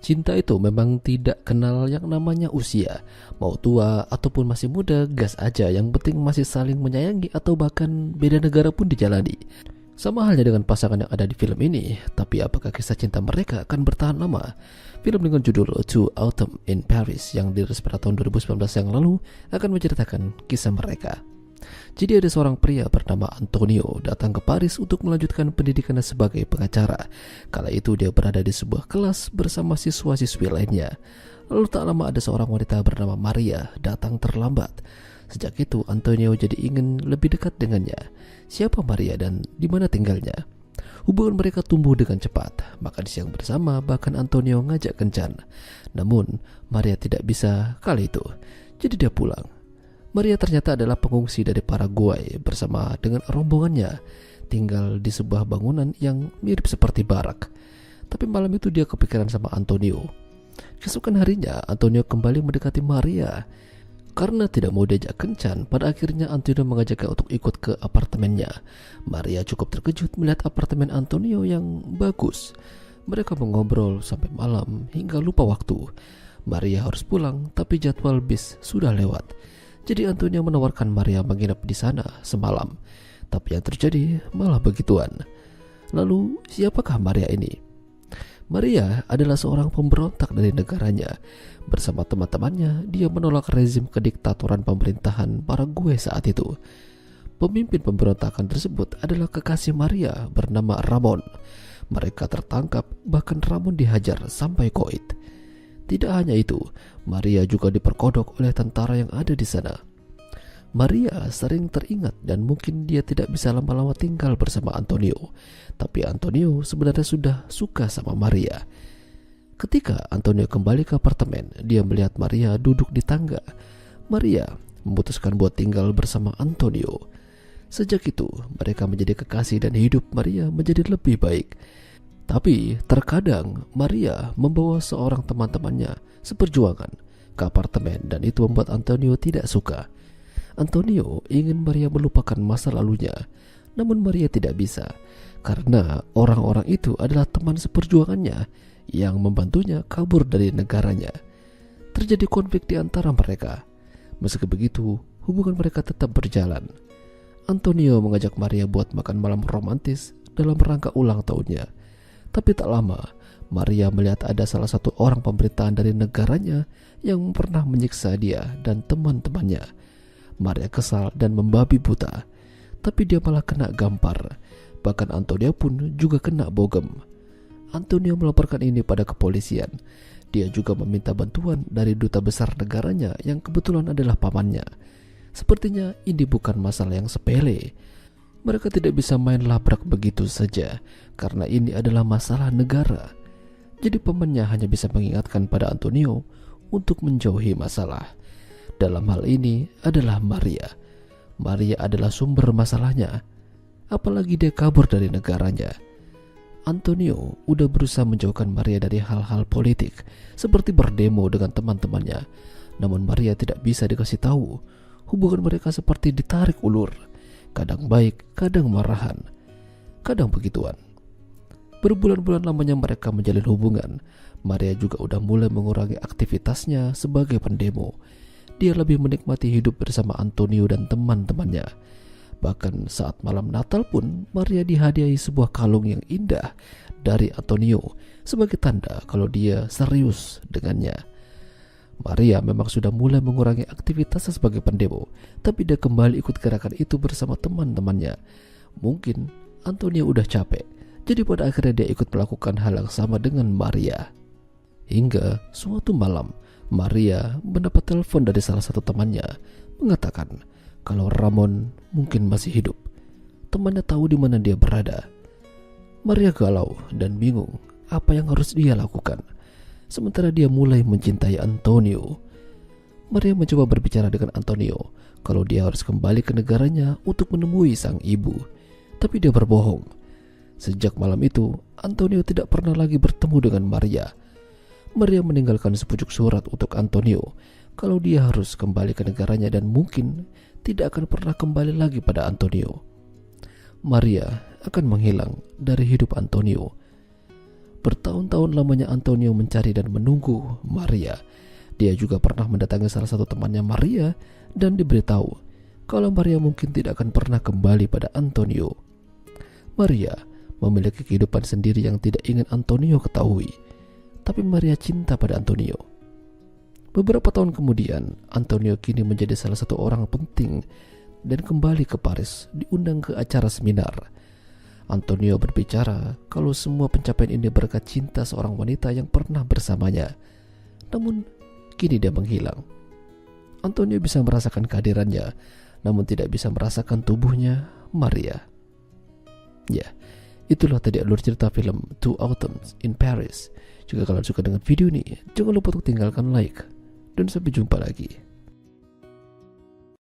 Cinta itu memang tidak kenal yang namanya usia. Mau tua ataupun masih muda, gas aja. Yang penting masih saling menyayangi atau bahkan beda negara pun dijalani. Sama halnya dengan pasangan yang ada di film ini. Tapi apakah kisah cinta mereka akan bertahan lama? Film dengan judul To Autumn in Paris yang dirilis pada tahun 2019 yang lalu akan menceritakan kisah mereka. Jadi ada seorang pria bernama Antonio datang ke Paris untuk melanjutkan pendidikannya sebagai pengacara. Kala itu dia berada di sebuah kelas bersama siswa-siswi lainnya. Lalu tak lama ada seorang wanita bernama Maria datang terlambat. Sejak itu Antonio jadi ingin lebih dekat dengannya. Siapa Maria dan di mana tinggalnya? Hubungan mereka tumbuh dengan cepat. Makan siang bersama, bahkan Antonio ngajak kencan. Namun Maria tidak bisa kali itu. Jadi dia pulang. Maria ternyata adalah pengungsi dari Paraguay bersama dengan rombongannya, tinggal di sebuah bangunan yang mirip seperti barak. Tapi malam itu dia kepikiran sama Antonio. Keesokan harinya Antonio kembali mendekati Maria. Karena tidak mau diajak kencan, pada akhirnya Antonio mengajaknya untuk ikut ke apartemennya. Maria cukup terkejut melihat apartemen Antonio yang bagus. Mereka mengobrol sampai malam hingga lupa waktu. Maria harus pulang, tapi jadwal bis sudah lewat. Jadi Antonio menawarkan Maria menginap di sana semalam. Tapi yang terjadi malah begituan. Lalu siapakah Maria ini? Maria adalah seorang pemberontak dari negaranya. Bersama teman-temannya, dia menolak rezim kediktatoran pemerintahan Paraguay saat itu. Pemimpin pemberontakan tersebut adalah kekasih Maria bernama Ramon. Mereka tertangkap, bahkan Ramon dihajar sampai koit. Tidak hanya itu, Maria juga diperkodok oleh tentara yang ada di sana. Maria sering teringat dan mungkin dia tidak bisa lama-lama tinggal bersama Antonio. Tapi Antonio sebenarnya sudah suka sama Maria. Ketika Antonio kembali ke apartemen, dia melihat Maria duduk di tangga. Maria memutuskan buat tinggal bersama Antonio. Sejak itu, mereka menjadi kekasih dan hidup Maria menjadi lebih baik. Tapi terkadang Maria membawa seorang teman-temannya seperjuangan ke apartemen dan itu membuat Antonio tidak suka. Antonio ingin Maria melupakan masa lalunya, namun Maria tidak bisa karena orang-orang itu adalah teman seperjuangannya yang membantunya kabur dari negaranya. Terjadi konflik di antara mereka. Meski begitu, hubungan mereka tetap berjalan. Antonio mengajak Maria buat makan malam romantis dalam rangka ulang tahunnya. Tapi tak lama, Maria melihat ada salah satu orang pemerintahan dari negaranya yang pernah menyiksa dia dan teman-temannya. Maria kesal dan membabi buta, tapi dia malah kena gampar. Bahkan Antonio pun juga kena bogem. Antonio melaporkan ini pada kepolisian. Dia juga meminta bantuan dari duta besar negaranya yang kebetulan adalah pamannya. Sepertinya ini bukan masalah yang sepele. Mereka tidak bisa main labrak begitu saja karena ini adalah masalah negara. Jadi pamannya hanya bisa mengingatkan pada Antonio untuk menjauhi masalah. Dalam hal ini adalah Maria. Maria adalah sumber masalahnya. Apalagi dia kabur dari negaranya. Antonio udah berusaha menjauhkan Maria dari hal-hal politik seperti berdemo dengan teman-temannya. Namun Maria tidak bisa dikasih tahu. Hubungan mereka seperti ditarik ulur. Kadang baik, kadang marahan, kadang begituan. Berbulan-bulan lamanya mereka menjalin hubungan. Maria juga udah mulai mengurangi aktivitasnya sebagai pendemo. Dia lebih menikmati hidup bersama Antonio dan teman-temannya. Bahkan saat malam Natal pun Maria dihadiahi sebuah kalung yang indah dari Antonio sebagai tanda kalau dia serius dengannya. Maria memang sudah mulai mengurangi aktivitasnya sebagai pendemo, tapi dia kembali ikut gerakan itu bersama teman-temannya. Mungkin Antonio udah capek, jadi pada akhirnya dia ikut melakukan hal yang sama dengan Maria. Hingga suatu malam, Maria mendapat telepon dari salah satu temannya, mengatakan kalau Ramon mungkin masih hidup. Temannya tahu di mana dia berada. Maria galau dan bingung apa yang harus dia lakukan. Sementara dia mulai mencintai Antonio. Maria mencoba berbicara dengan Antonio kalau dia harus kembali ke negaranya untuk menemui sang ibu. Tapi dia berbohong. Sejak malam itu, Antonio tidak pernah lagi bertemu dengan Maria. Maria meninggalkan sepucuk surat untuk Antonio kalau dia harus kembali ke negaranya dan mungkin tidak akan pernah kembali lagi pada Antonio. Maria akan menghilang dari hidup Antonio. Bertahun-tahun lamanya Antonio mencari dan menunggu Maria. Dia juga pernah mendatangi salah satu temannya Maria dan diberitahu kalau Maria mungkin tidak akan pernah kembali pada Antonio. Maria memiliki kehidupan sendiri yang tidak ingin Antonio ketahui, tapi Maria cinta pada Antonio. Beberapa tahun kemudian, Antonio kini menjadi salah satu orang penting dan kembali ke Paris, diundang ke acara seminar. Antonio berbicara kalau semua pencapaian ini berkat cinta seorang wanita yang pernah bersamanya. Namun, kini dia menghilang. Antonio bisa merasakan kehadirannya, namun tidak bisa merasakan tubuhnya Maria. Ya, itulah tadi alur cerita film Two Autumns in Paris. Jika kalian suka dengan video ini, jangan lupa untuk tinggalkan like. Dan sampai jumpa lagi.